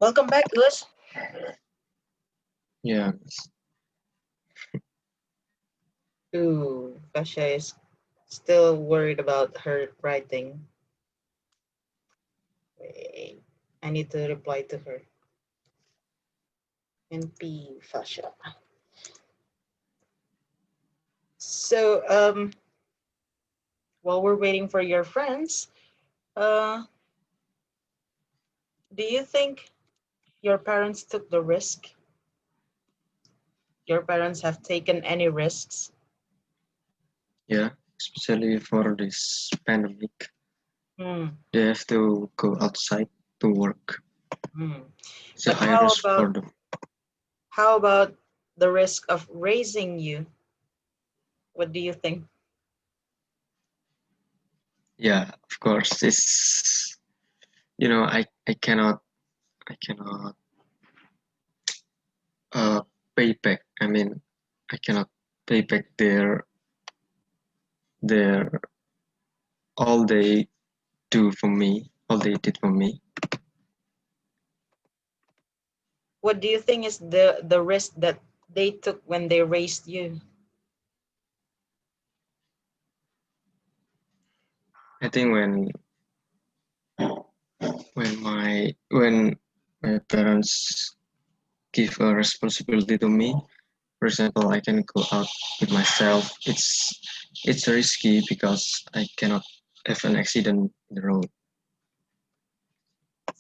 Welcome back, Gus. Yeah. Ooh, Kasha is still worried about her writing. Wait, I need to reply to her. NP Fasha. So, while we're waiting for your friends, uh, do you think your parents took the risk? Your parents have taken any risks? Yeah, especially for this pandemic, Hmm. they have to go outside to work. Hmm. It's a But high risk for them. how about the risk of raising you? What do you think? Yeah, of course. It's I cannot uh pay back. I mean, I cannot pay back their all they do for me, all they did for me. What do you think is the risk that they took when they raised you? I think when my parents give a responsibility to me, for example, I can go out with myself. It's risky because I cannot have an accident in the road.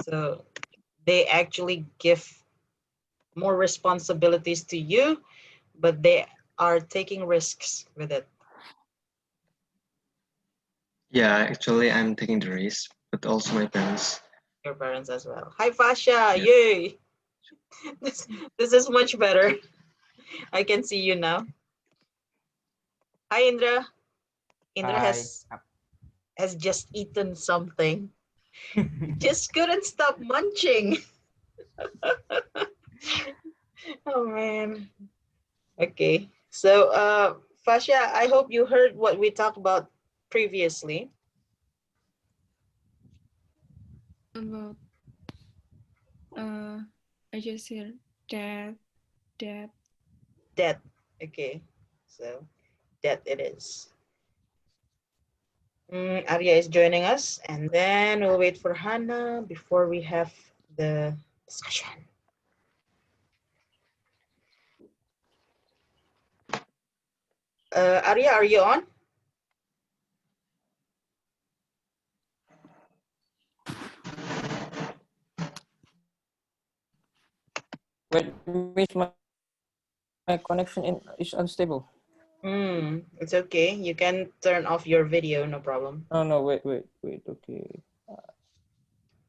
So they actually give more responsibilities to you, but they are taking risks with it. Yeah, actually, I'm taking the risk, but also my parents. Your parents as well. Hi, Fasha. Yeah. Yay. this, this is much better. I can see you now. Hi, Indra. Indra Hi. has just eaten something. Just couldn't stop munching. Oh man. Okay. So Fasha, I hope you heard what we talked about previously. About uh I just hear dad, dad. That okay. So that it is. Arya is joining us, and then we'll wait for Hannah before we have the discussion. Arya, are you on? Wait, my connection is unstable. It's okay. You can turn off your video, no problem. No, wait. Okay.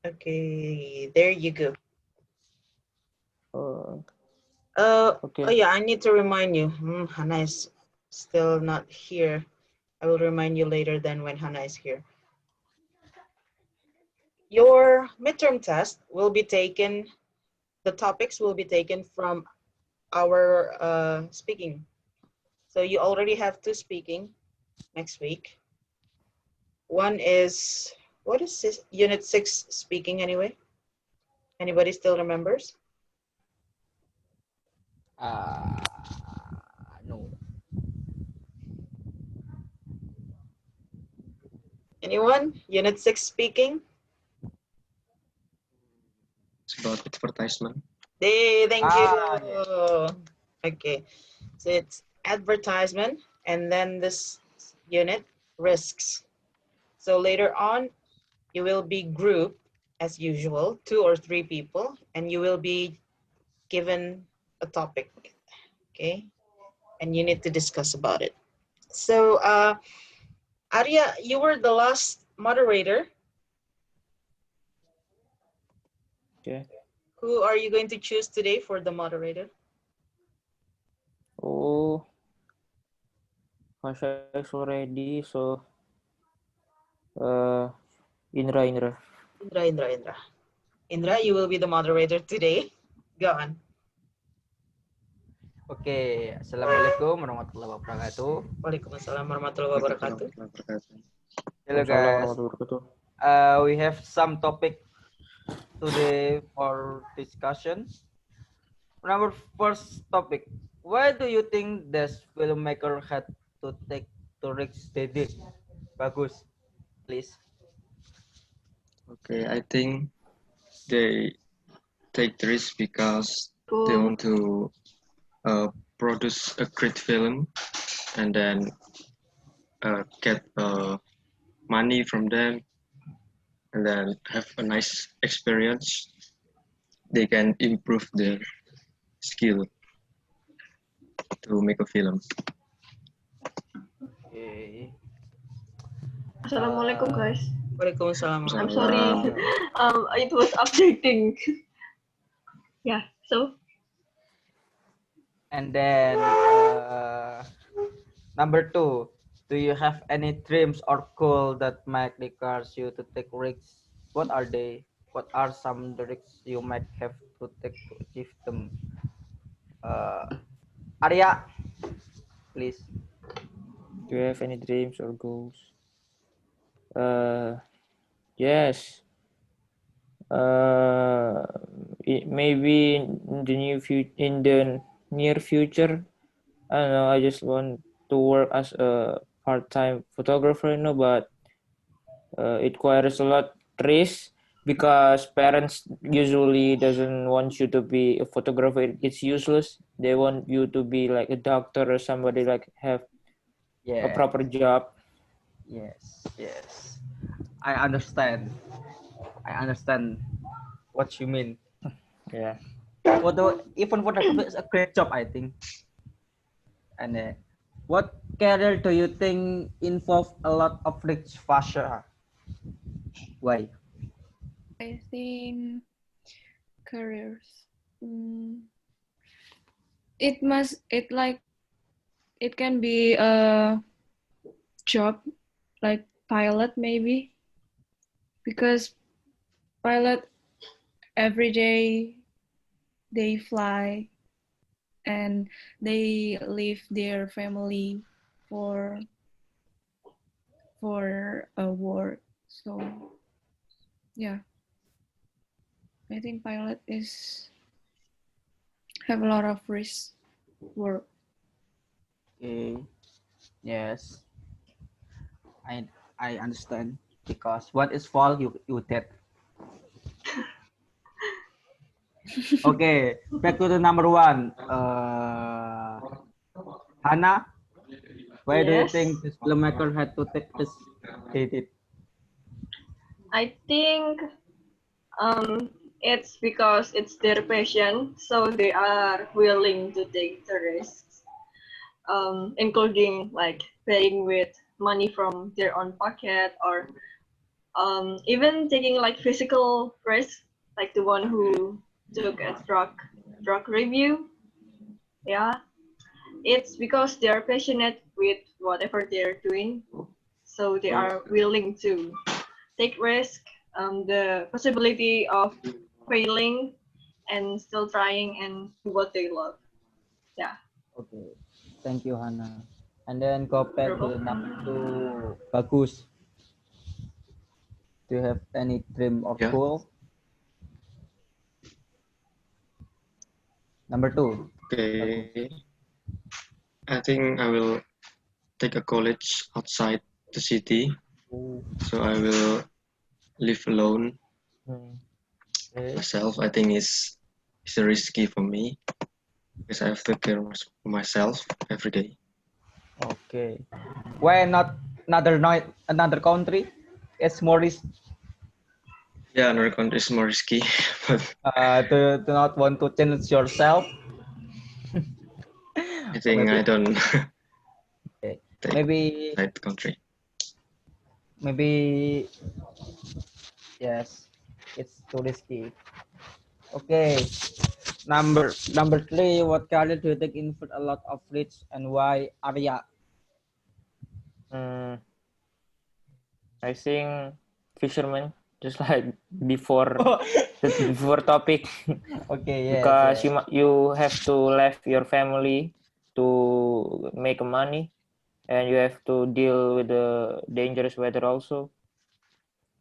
Okay, there you go. Uh, Oh okay. yeah, I need to remind you. Hannah is still not here. I will remind you later then when Hannah is here. Your midterm test will be taken, the topics will be taken from our speaking. So you already have two speaking next week. One is, what is this? Unit 6 speaking anyway? Anybody still remembers? Uh, no. Anyone? Unit 6 speaking? It's about advertisement. Hey, thank you. Yes. Okay, so it's advertisement and then this unit, risks. So later on, you will be grouped as usual, 2 or 3 people, and you will be given a topic, okay? And you need to discuss about it. So, Arya, you were the last moderator. Okay. Who are you going to choose today for the moderator? Oh, Masha is already. So, uh, Indra. Indra. Indra, you will be the moderator today. Go on. Oke, Assalamualaikum warahmatullahi wabarakatuh. Waalaikumsalam warahmatullahi wabarakatuh. Hello guys. We have some topic today for discussion. Our first topic. Why do you think this filmmaker had to take to risk they did? Bagus, please. Okay, I think they take the risk because they want to produce a great film and then get money from them and then have a nice experience. They can improve their skill to make a film. Okay. Assalamualaikum guys. Waalaikumsalam. I'm sorry. It was updating. Yeah. So And then number 2, do you have any dreams or goal that might require you to take risks? What are they? What are some the risks you might have to take to achieve them? Arya, please. Do you have any dreams or goals? Yes. Maybe in the near future, I don't know. I just want to work as a part-time photographer, but it requires a lot risk because parents usually doesn't want you to be a photographer. It's useless. They want you to be like a doctor or somebody like have a proper job. Yes. I understand what you mean. Yeah. Even photography is a great job, I think. And what career do you think involve a lot of risk, Fasha? Why? I think careers. It can be a job like pilot maybe, because pilot every day they fly and they leave their family for a work. So yeah, I think pilot is have a lot of risk work. Okay. Yes. I understand because what is fall you dead. Okay, back to the number 1. Hannah, why do you yes, think this filmmaker had to take this? They did. I think it's because it's their passion, so they are willing to take the risks, including like paying with money from their own pocket or even taking like physical risk, like the one who took a drug review. Yeah, it's because they are passionate with whatever they're doing, so they are willing to take risk, the possibility of failing and still trying and do what they love. Yeah. Okay, thank you, Hannah. And then go back to the number 2. Bagus. Do you have any dream or Yeah. goal? Number 2. Okay. I think I will take a college outside the city. So I will live alone Okay. myself. I think it's risky for me because I have to care of myself every day. Okay. Why not another country? It's more risk. Yeah, another country is more risky, but Do not want to challenge yourself. I think I don't Okay. take Maybe that country. yes, it's too risky. Okay. Number 3. What career do you think involve a lot of risk and why? Arya. I think fisherman, just like before before topic, Okay. Yes. because Yes. you have to leave your family to make money, and you have to deal with the dangerous weather also.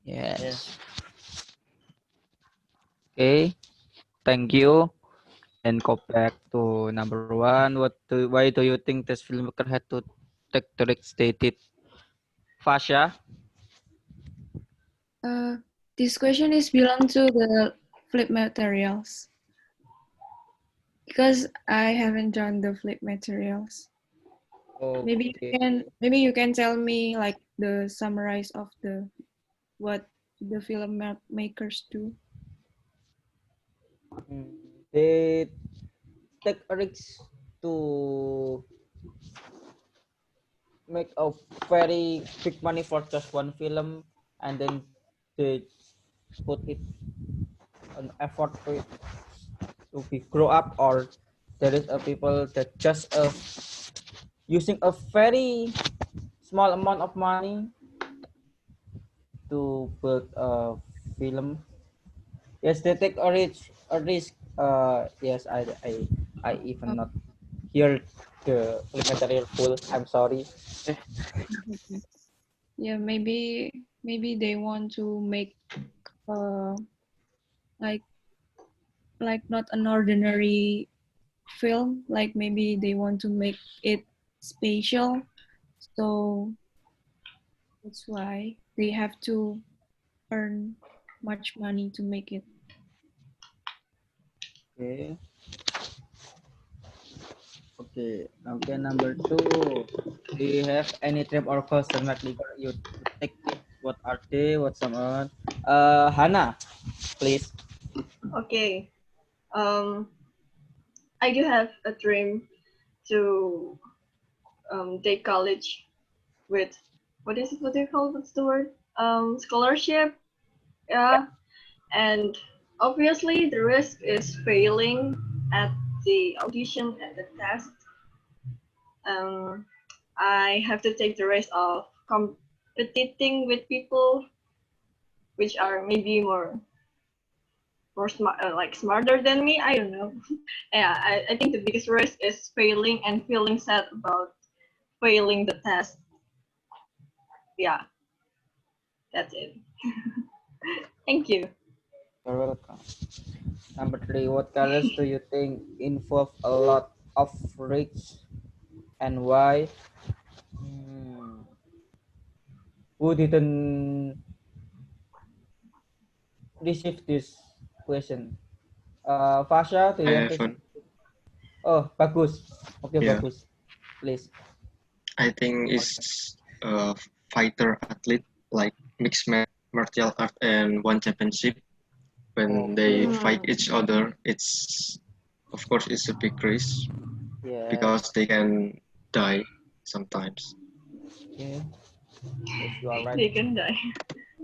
Yes. Okay, thank you. And go back to number one. Why do you think this filmmaker had to take the risk they did? Fasha? This question is belong to the flip materials because I haven't done the flip materials. Okay. Maybe you can tell me like the summarize of the what the makers do. They take a risk to make a very big money for just one film, and then they put it an effort to be grow up, or there is a people that just using a very small amount of money to build a film. Yes, they take a risk. Yes, I even not hear the material full. I'm sorry. Yeah, maybe they want to make uh like not an ordinary film. Like maybe they want to make it special. So that's why they have to earn much money to make it. Okay. Okay. Okay. Number two. Do you have any trip or course that you take? What are they? What some are? Hannah, please. Okay. Um, I do have a dream to take college with what is it? What do you call? What's the word? Scholarship. Yeah. And obviously, the risk is failing at the audition and the test. Um, I have to take the risk of competing with people which are maybe more smart, like smarter than me. I don't know. Yeah, I think the biggest risk is failing and feeling sad about failing the test. Yeah, that's it. Thank you. You're welcome. Number three. What colors do you think involve a lot of risk and why? Who didn't receive this question? Fasha, do I you want to? haven't. Oh, bagus. Okay, Yeah, bagus. Please. I think it's a fighter athlete like mixed martial art and one championship. When they Okay. fight each other, it's of course it's a big risk Yes. because they can die sometimes. Okay. Yes, you are right. They can die.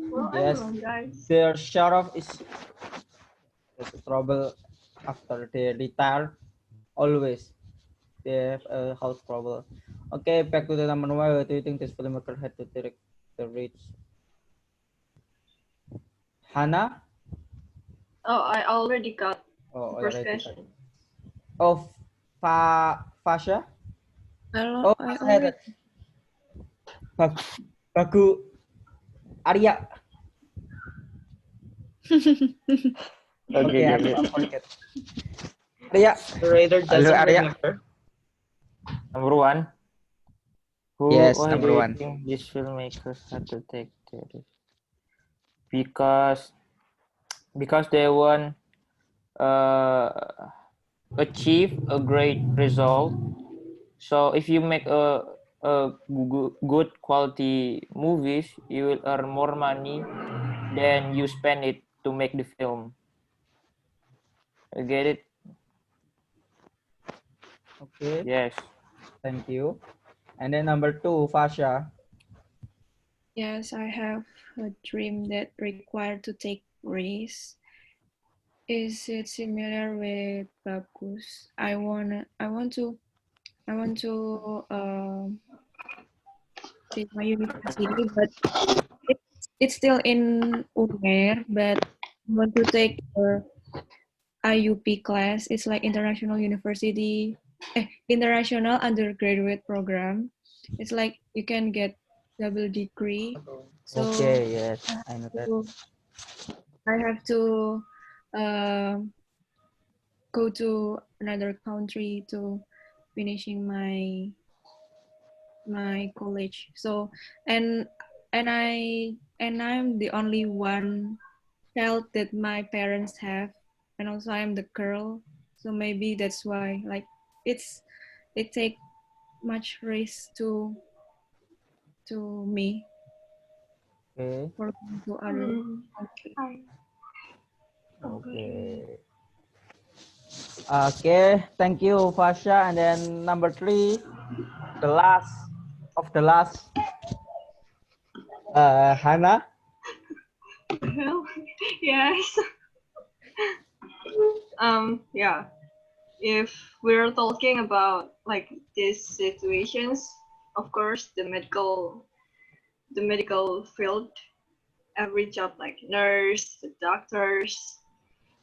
Well, I don't Yes. know, guys. Their sheriff is trouble after they retire. Always they have a house trouble. Okay, back to the number one. What do you think this filmmaker had to direct the reach? Hannah? Oh, I already got Oh, the first already. question. Oh, Fasha? I Oh, I Fasha had already it. Bagu Arya. Okay, Okay. I forget. Arya. The radar Halo doesn't Arya. remember. Number one. Yes, Why do number you one. think these filmmakers had to take the risk? Because they want uh achieve a great result. So if you make a good quality movies, you will earn more money than you spend it to make the film. You get it? Okay, Yes. thank you. And then number two, Fasha. Yes, I have a dream that required to take risks. Is it similar with Bagus? I want to take my university, but it's still in UNER, but I want to take a IUP class. It's like international undergraduate program. It's like you can get double degree. So Okay, yes, I have I know that. to I have to uh, go to another country to finishing my college. So and I'm the only one child that my parents have, and also I'm the girl. So maybe that's why like it take much risk to me Okay. for going to other Mm, country. I completely. Okay. Okay. Thank you, Fasha. And then number 3, the last of the last, Hannah. Well, yes. Yeah. If we're talking about like these situations, of course, the medical field, every job like nurse, the doctors,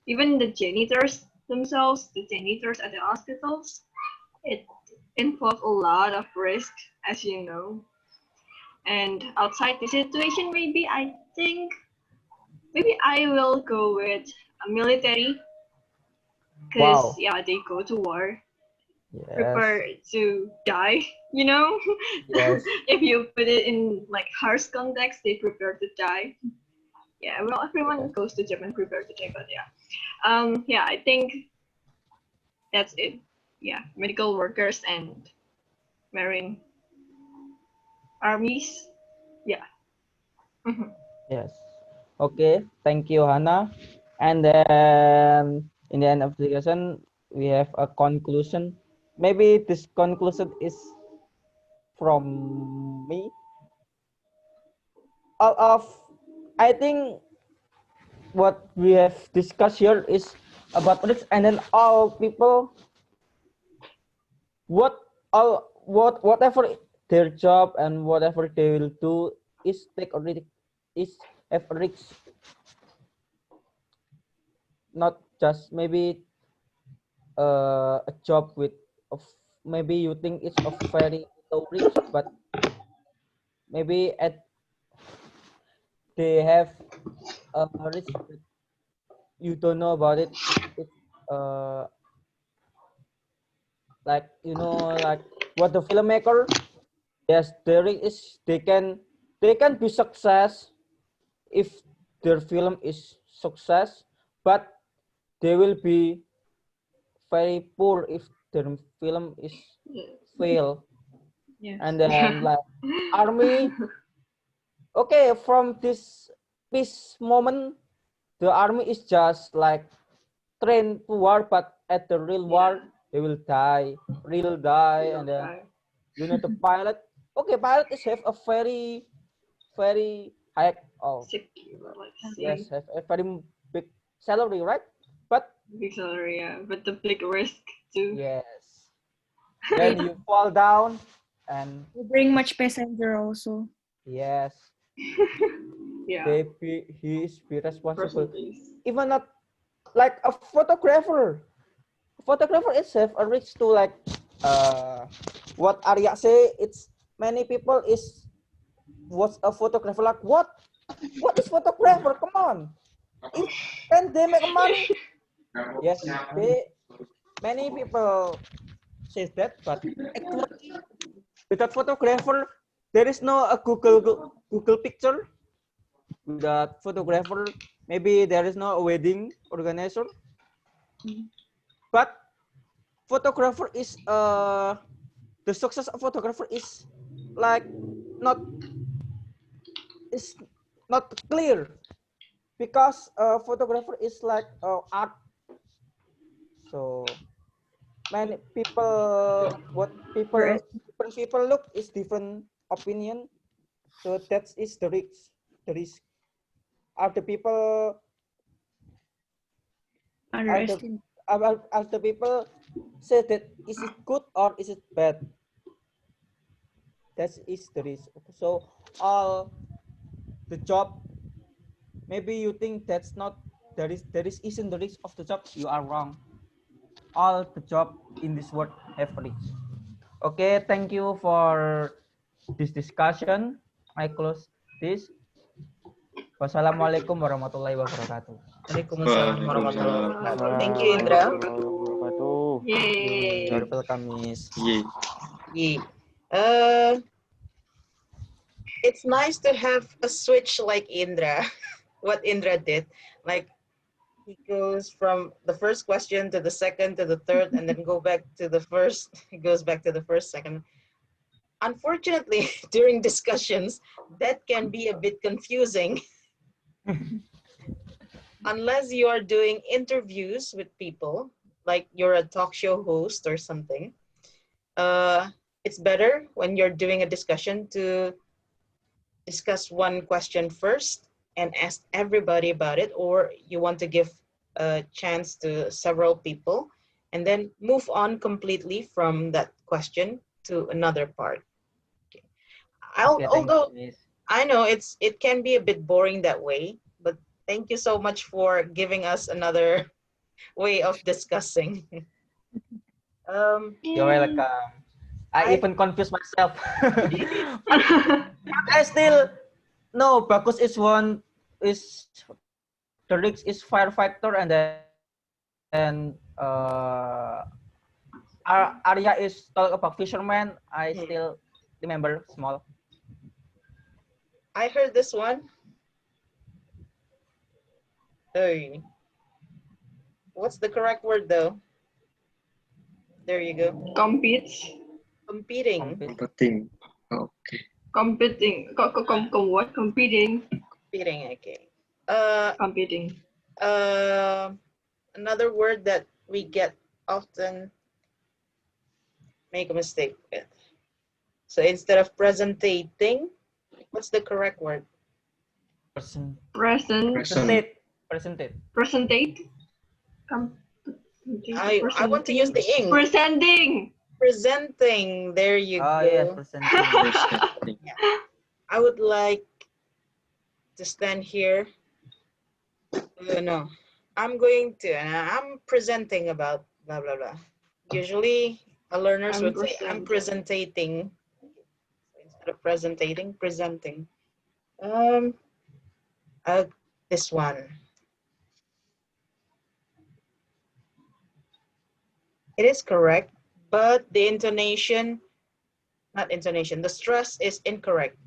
even the janitors themselves, the janitors at the hospitals, it involves a lot of risk, as you know. And outside the situation, maybe I will go with a military, because Wow. yeah, they go to war, Yes. prepare to die. You know, Yes. if you put it in like harsh context, they prepare to die. Yeah, well, everyone Yes. goes to Japan prepare to die, but yeah, yeah, I think that's it. Yeah, medical workers and marine armies. Yeah. Mhm. Yes. Okay. Thank you, Hannah. And then in the end of the discussion, we have a conclusion. Maybe this conclusion is from me. All of, I think what we have discussed here is about risk, and then all people, whatever their job and whatever they will do is take a risk, is have a risk, not just maybe a job with of, maybe you think it's of very low risk, but maybe at they have a risk that you don't know about it. It's like, you know, like what the filmmaker, yes, there is, they can be success if their film is success, but they will be very poor if their film is fail. Yes. And Yeah. then like army, okay, from this peace moment, the army is just like trained to war, but at the real Yeah. war they will die, real die. And then Okay. you know the pilot, okay, pilot is have a very very high, oh Secure, let's yes, see. have a very big salary, right? But Big salary, yeah, but the big risk too. yes, They then you fall down, and they bring much passenger also. yes, Yeah. they be, he is be responsible, Percentage. even not like a photographer. Photographer itself a risk to like, what Arya say, it's many people is what's a photographer, like what is photographer, come on, is, can they make money? Yes, they, many people says that, but actually without photographer there is no a Google picture. Without photographer maybe there is no wedding organizer. But photographer is the success of photographer is like not, is not clear, because photographer is like art. So many people, what people, Whereas different people look is different opinion. So that is the risk. The risk are the people, are the underestimate. are the people say that is it good or is it bad. That is the risk. So all the job, maybe you think that's not, there is isn't the risk of the job, you are wrong. All the job in this world have risk. Okay, thank you for this discussion. I close this. Wassalamualaikum warahmatullahi wabarakatuh. Waalaikumsalam warahmatullahi wabarakatuh. Thank you, Indra. Yay. You're welcome, Miss. Yeah. Yeah. It's nice to have a switch like Indra. What Indra did, like he goes from the first question to the second to the third, and then go back to the first. He goes back to the first, second. Unfortunately, during discussions, that can be a bit confusing. Unless you are doing interviews with people, like you're a talk show host or something. It's better when you're doing a discussion to discuss one question first and ask everybody about it, or you want to give a chance to several people and then move on completely from that question to another part. Okay. Okay, thank Although you, Miss. I know it can be a bit boring that way, but thank you so much for giving us another way of discussing. You're welcome. I I- even confused myself. I still no. Bagus is one is the Rix is firefighter, and then Arya is talk about fisherman. I still remember small. I heard this one. Hey. What's the correct word though? There you go. Competes. Competing. Competing. Okay. Competing. What? Competing. Competing, okay. Competing. Another word that we get often make a mistake with. So instead of presentating, what's the correct word? Present. Presentate. Presentate. I want to use the ing. Presenting. Presenting. There you Oh go. yes, presenting. Presenting. I would like to stand here. No, I'm presenting about blah, blah, blah. Usually, learners would say, I'm presenting. Instead of presentating, presenting. This one. It is correct, but the intonation, not intonation, the stress is incorrect.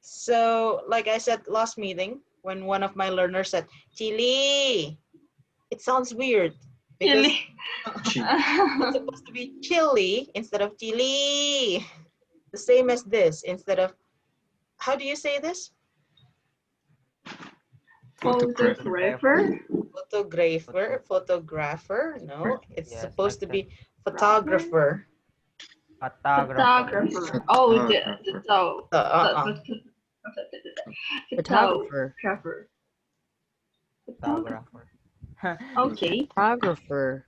So, like I said last meeting, when one of my learners said, chili, it sounds weird because it's supposed to be chili instead of chili. The same as this, instead of, how do you say this? Photographer. Photographer. No, it's Yes, supposed to like be photographer. Photographer. Oh, the Photographer. photographer. Okay. Photographer.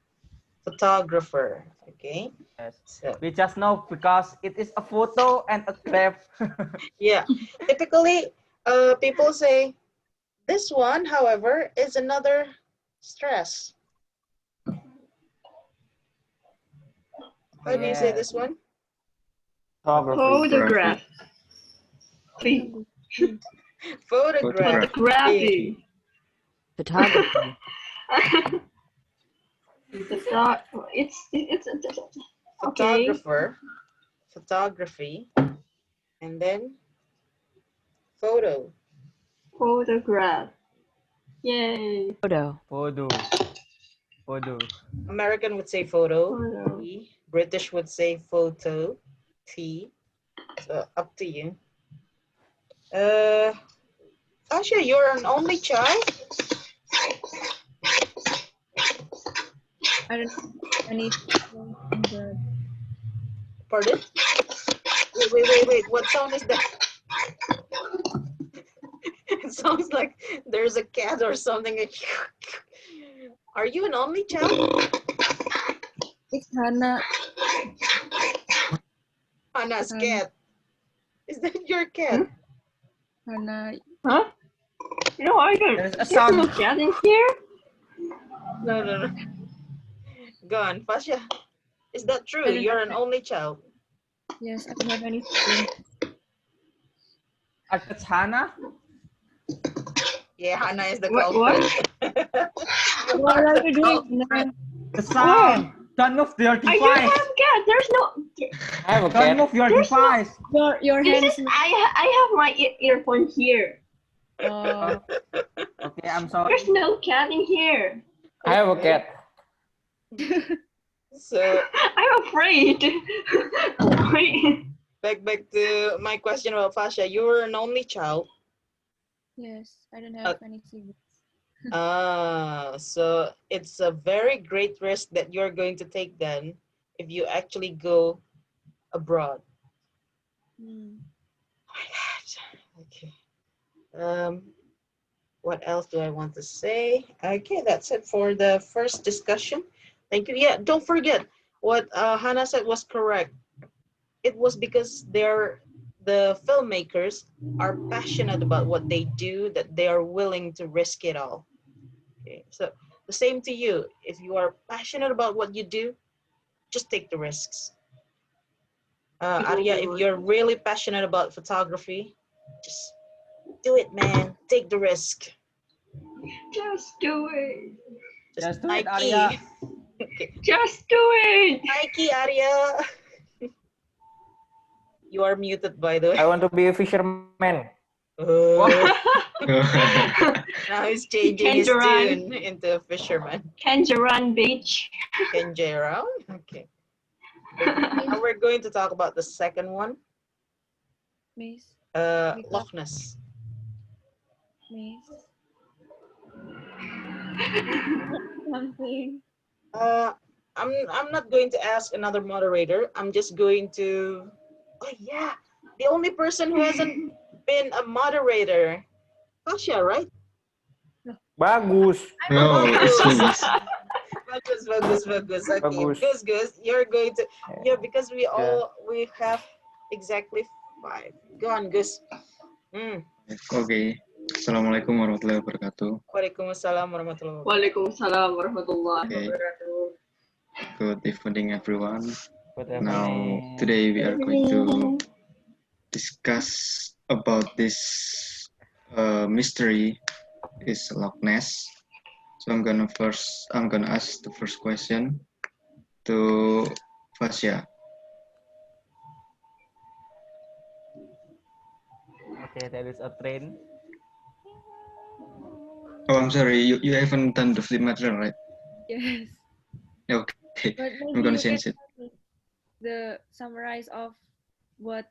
Photographer. Okay. Yes. So, We just know because it is a photo and a graph. yeah. Typically, people say, this one, however, is another stress. How do you say this one? Photograph. Photography. Photography. It's okay. Photography, and then photo. Photograph. Yay. Photo. Photo. American would say photo. Photo. T. British would say photo. T. So up to you. Asha, you're an only child? I don't know any. Pardon? Wait. What sound is that? It sounds like there's a cat or something. Are you an only child? It's Hannah. Hannah's cat. Is that your cat? Hannah. Huh? No, I don't. There's a There's sound. no cat in here. No. Go on, Fasha. Is that true? You're an only child. Yes, I don't have any siblings. That's Hannah. Yeah, Hannah is the What? culprit. What are you doing? The sound. Don't move your I don't device. have cat. There's no. I have a Don't cat. move your There's no- device. Your This hands. is I have my earphone here. Oh, Okay, I'm sorry. There's no cat in here. I have a Okay. cat. So I'm afraid. Wait. back to my question about Fasha. You were an only child. yes. I don't have any siblings. So it's a very great risk that you're going to take then if you actually go abroad. Hmm. Oh my God. Okay. What else do I want to say? Okay, that's it for the first discussion. Thank you. Yeah, don't forget what Hannah said was correct. It was because the filmmakers are passionate about what they do that they are willing to risk it all. Okay, so the same to you. If you are passionate about what you do, just take the risks. Arya, if you're really passionate about photography, just do it, man. Take the risk. Just do it. Just do it, Nike. Arya. Okay. Just do it. Nike, Arya. You are muted, by the way. I want to be a fisherman. Now he's changing his tune into a fisherman. Kanjaran Beach. Kenjero. Okay. Now we're going to talk about the second one. Miss, Loch Ness. Miss. Something. I'm not going to ask another moderator. I'm just going to. Oh yeah, the only person who hasn't been a moderator, Tasha, right? Bagus. No, please. Bagus. Okay, Bagus. Gus, you're going to. Yeah, because we have exactly 5. Go on, Gus. Oke. Assalamualaikum warahmatullahi wabarakatuh. Waalaikumsalam warahmatullahi wabarakatuh. Waalaikumsalam warahmatullahi Okay. wabarakatuh. Good evening, everyone. Good Now, evening. today we are going to discuss about this mystery is Loch Ness. So I'm gonna ask the first question to Fasya. Okay, there is a train. Oh, I'm sorry, you haven't done the flip material, right? Yes. Okay, But I'm maybe gonna you can change it. tell me the summarize of what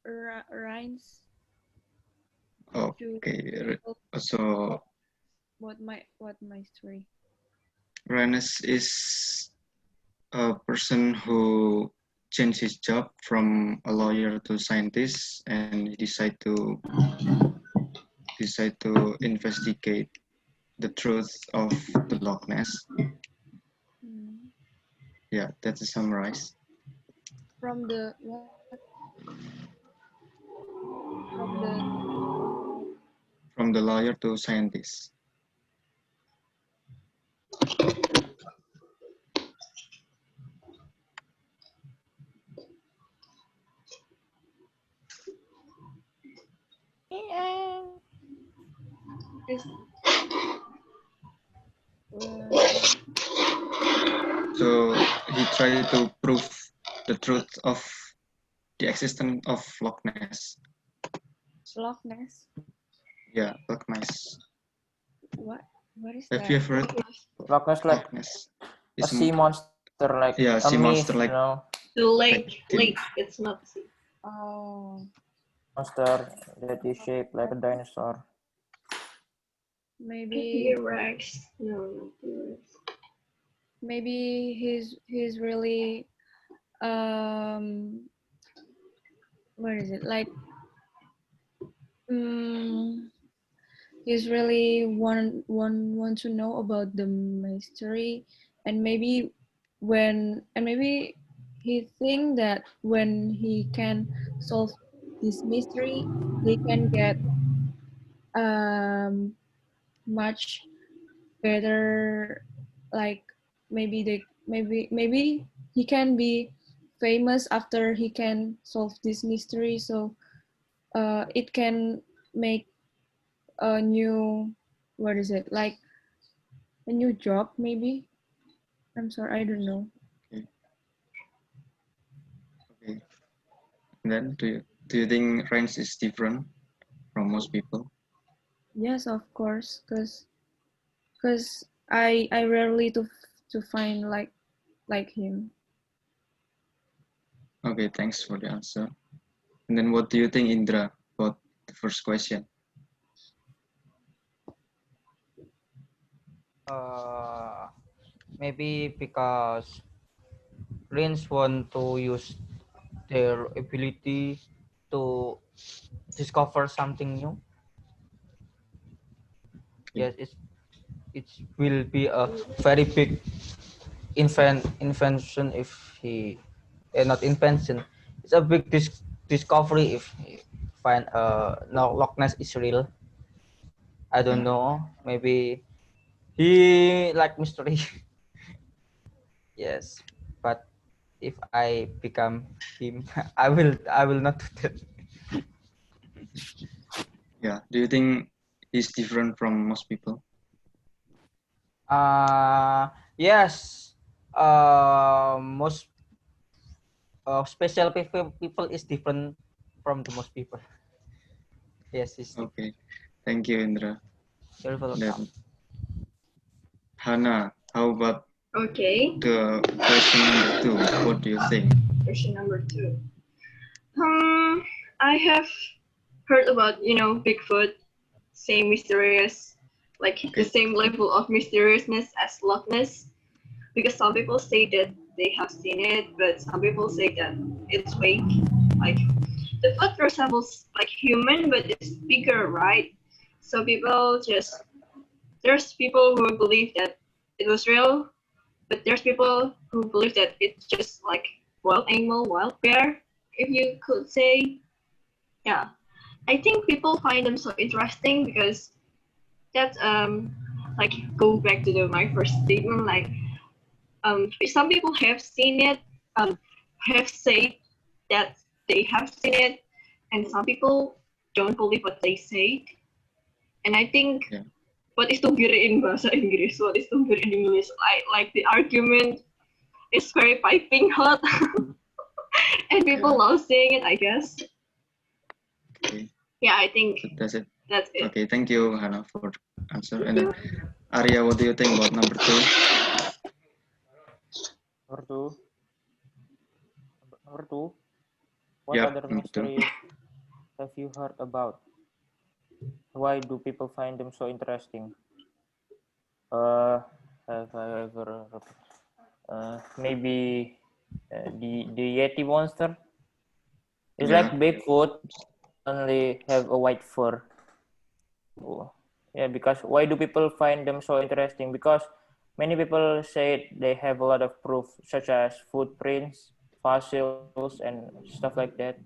rhymes to Okay, so what my story. Renes is a person who changed his job from a lawyer to scientist, and he decide to investigate the truth of the Loch Ness. Hmm. Yeah, that's a summarize. From the what? From the lawyer to scientist. Is So he tried to prove the truth of the existence of Loch Ness. Loch Ness? Yeah, Loch Ness. What is Have that? you ever heard Loch Ness like Loch Ness? a sea monster, like Yeah, a sea myth, monster, like you know, The lake. Like- It's not sea. Oh, monster that is shaped like a dinosaur. maybe T-Rex. No, not T-Rex. maybe he's really what is it like? He's really want to know about the mystery, and maybe he think that when he can solve this mystery, he can get much better, like maybe he can be famous after he can solve this mystery, so it can make a new, what is it like, a new job, maybe. I'm sorry, I don't know. Okay. Then do you think Renz is different from most people? Yes, of course, cause I rarely to find like him. Okay, thanks for the answer. And then what do you think, Indra, about the first question? Maybe because Rins want to use their ability to discover something new. Yes, it will be a very big invention if he not invention. It's a big discovery if he find no Loch Ness is real. I don't know. Maybe he like mystery. Yes, but if I become him, I will not do that. Yeah. Do you think he's different from most people? Yes. Most special people is different from the most people. Yes, it's different. Okay. Thank you, Indra. You're welcome. Then Hannah, how about Okay. the question number 2? What do you think? Question number 2. I have heard about Bigfoot, same mysterious, like the same level of mysteriousness as Loch Ness, because some people say that they have seen it, but some people say that it's fake. Like the foot resembles like human, but it's bigger, right? So there's people who believe that it was real, but there's people who believe that it's just like wild animal, wild bear, if you could say. Yeah, I think people find them so interesting because that like go back to my first statement, like some people have seen it, have said that they have seen it, and some people don't believe what they say. And I think what is to in bahasa Inggris, what is to in English, like the argument is very piping hot, and people love saying it, I guess. Okay. Yeah, I think that's it. That's it. Okay, thank you, Hannah, for answer. And then Arya, what do you think about number 2? Number two. What Yep, other number 2. mysteries have you heard about? Why do people find them so interesting? Have I ever maybe the Yeti monster? It's like Bigfoot, only have a white fur. Oh, yeah, because why do people find them so interesting? Because many people say they have a lot of proof, such as footprints, fossils, and stuff like that.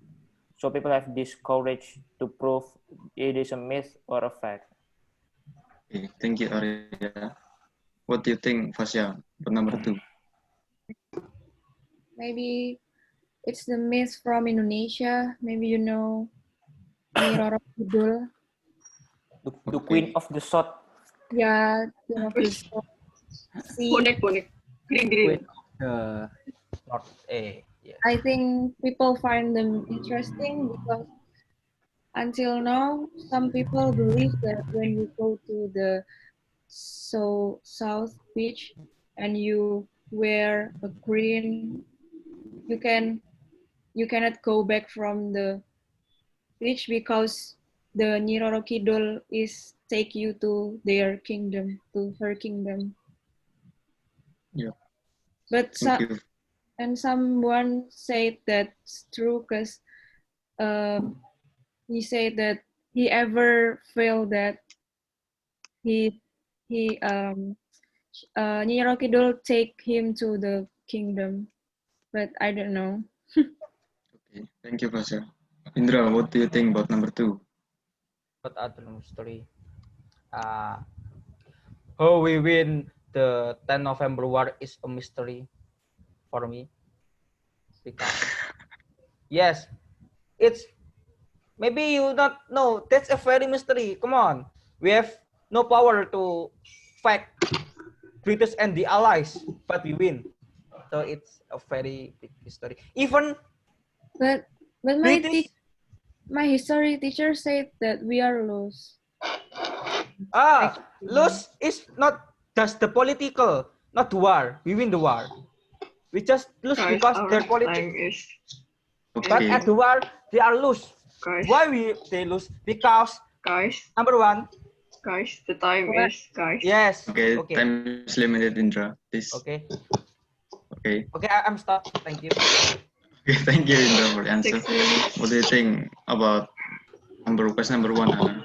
So people have this courage to prove it is a myth or a fact. Okay, thank you, Arya. What do you think, Fasya, about number 2? Maybe it's the myth from Indonesia. Maybe you know Nyi Roro Kidul. The queen of the south. Yeah, queen of the south. Bonek. Green. North A. Yeah. I think people find them interesting because until now, some people believe that when you go to the South Beach and you wear a green, you cannot go back from the beach because the Nyi Roro Kidul is take you to their kingdom, to her kingdom. Yeah. But someone said that's true because he said that he ever felt that he Nyi Roro Kidul take him to the kingdom, but I don't know. Okay, thank you, Fasya. Indra, what do you think about number 2? What other mystery? How we win the 10 November war is a mystery for me. Because yes, it's maybe you not know. That's a very mystery. Come on, we have no power to fact British and the Allies, but we win. So it's a very big history. Even But British, my history teacher said that we are lose. lose is not just the political, not war. We win the war. We just lose Guys, because our their time politics. is. But Okay. at the war, they are lose. Guys, Why they lose? Because guys, number one, the time What? is, guys. yes. Okay. Okay. Time is limited, Indra. Please. Okay. Okay. Okay, I'm stopped. Thank you. Okay. Thank you, Indra, for the answer. 6 minutes. What do you think about question number one, Hannah?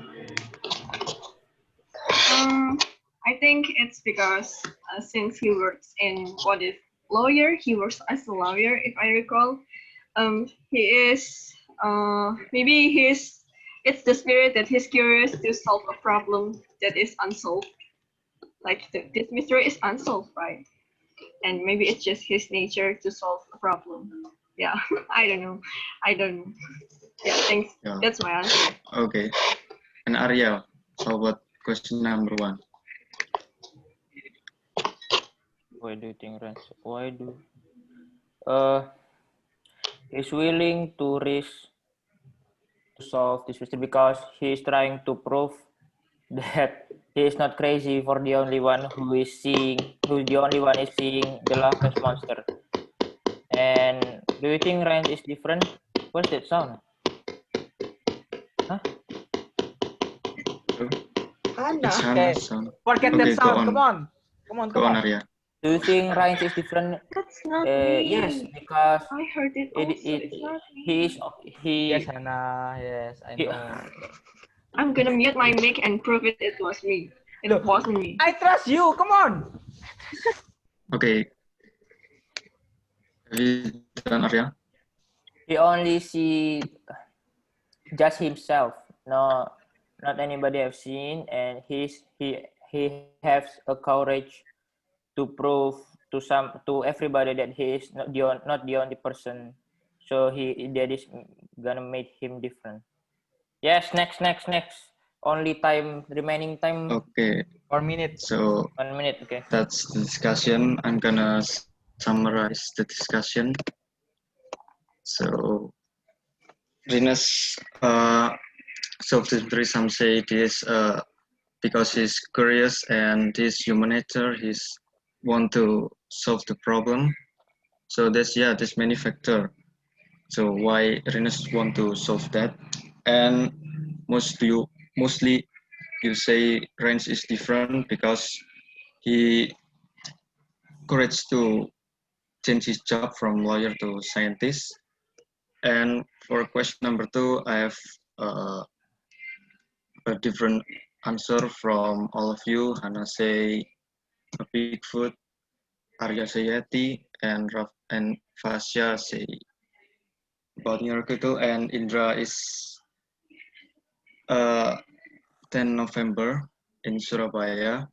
I think it's because since he works in he works as a lawyer, if I recall. He is maybe it's the spirit that he's curious to solve a problem that is unsolved. Like this mystery is unsolved, right? And maybe it's just his nature to solve a problem. Yeah, I don't know. Yeah, thanks. Yeah. That's my answer. Okay. And Arya, how about question number one? Why do you think Rance? Why do he's willing to risk to solve this mystery because he is trying to prove that he is not crazy for the only one who is seeing the Loch Ness monster. And do you think Rance is different? What's that sound? Huh? It's Hannah. Hannah's sound. Forget Okay, that go sound. on. Come on. Come on. Go Come on, on. Arya. Do you think Rance is different? That's not me. Yes, because I heard it also. It's not me. Yes, Hannah. Yes, I know. I'm gonna mute my mic and prove it was me. It Look. wasn't me. I trust you. Come on. Okay. Have you done, Arya? he only see just himself, no, not anybody have seen, and he has a courage to prove to everybody that he is not the only person. So that is gonna make him different. Yes, next. Only remaining time. Okay. 4 minutes. So 1 minute. Okay. that's the discussion. I'm gonna summarize the discussion. So Rinus solved the mystery. Some say this because he's curious and this human nature. He's want to solve the problem. So there's many factor. So why Rinus want to solve that? And mostly you say Renz is different because he courage to change his job from lawyer to scientist. And for question number two, I have a different answer from all of you. Hannah say a Bigfoot, Arya say Yeti, and Fasya say about Nyarkutu, and Indra is 10 November in Surabaya.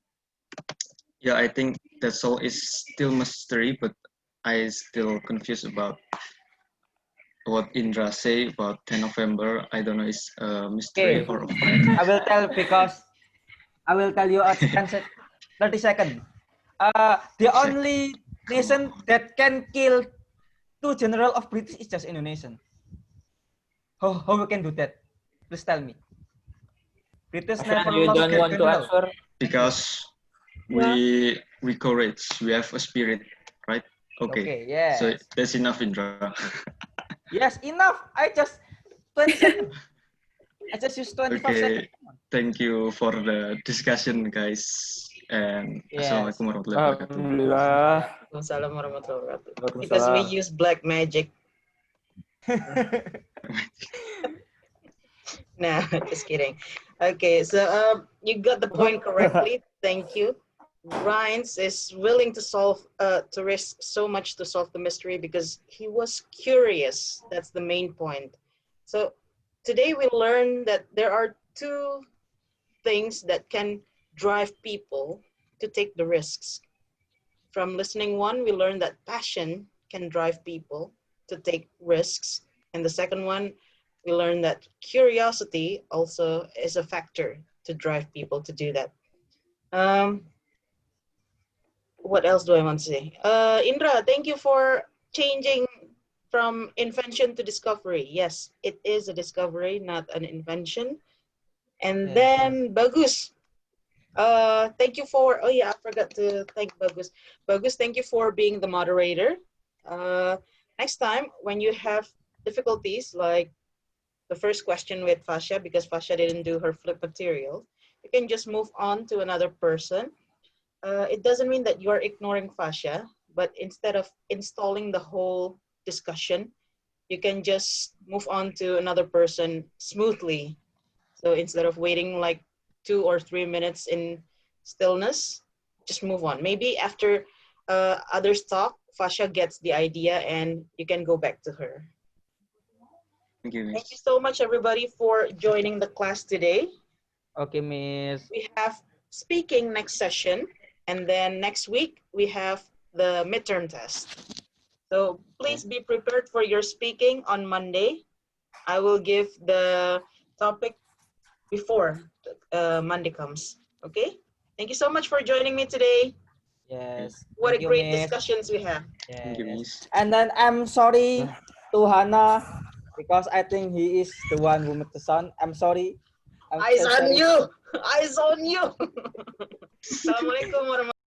Yeah, I think that's all is still mystery, but I still confused about what Indra say about 10 November. I don't know is a mystery Okay. or a fact. I will tell you at 30 seconds. The only nation that can kill 2 general of British is just Indonesian. How we can do that? Please tell me. British never You lost don't their want to general. answer? Because we courage, we have a spirit, right? Okay. Yes. So that's enough, Indra. Yes, enough. I just 20 seconds. I just used 25 Okay. seconds. Thank you for the discussion, guys. And Yes. Assalamualaikum warahmatullahi wabarakatuh. Alhamdulillah. Waalaikumsalam warahmatullahi wabarakatuh. Waalaikumsalam. Because we use black magic. No, just kidding. Okay, so you got the point correctly. Thank you. Rhines is willing to to risk so much to solve the mystery because he was curious. That's the main point. So today we learned that there are two things that can drive people to take the risks. From listening one, we learned that passion can drive people to take risks. And the second one, we learned that curiosity also is a factor to drive people to do that. what else do I want to say? Indra, thank you for changing from invention to discovery. Yes, it is a discovery, not an invention. And Yes. then Bagus, thank you for, oh yeah, I forgot to thank Bagus. Bagus, thank you for being the moderator. Next time, when you have difficulties, like the first question with Fasha, because Fasha didn't do her flip material, you can just move on to another person. It doesn't mean that you're ignoring Fasha, but instead of installing the whole discussion, you can just move on to another person smoothly. So instead of waiting like 2 or 3 minutes in stillness, just move on. Maybe after others talk, Fasha gets the idea and you can go back to her. Thank you, Thank you Miss. so much, everybody, for joining the class today. Okay, Miss. We have speaking next session, and then next week we have the midterm test. So please be prepared for your speaking on Monday. I will give the topic before Monday comes. Okay? Thank you so much for joining me today. Yes. What Thank a you, great Miss. discussions we have. Thank you, Yes. Miss. And then I'm sorry to Hana because I think he is the one who made the sound. I'm sorry. I'm Eyes so on sorry. you. Eyes on you. Assalamualaikum warahmatullahi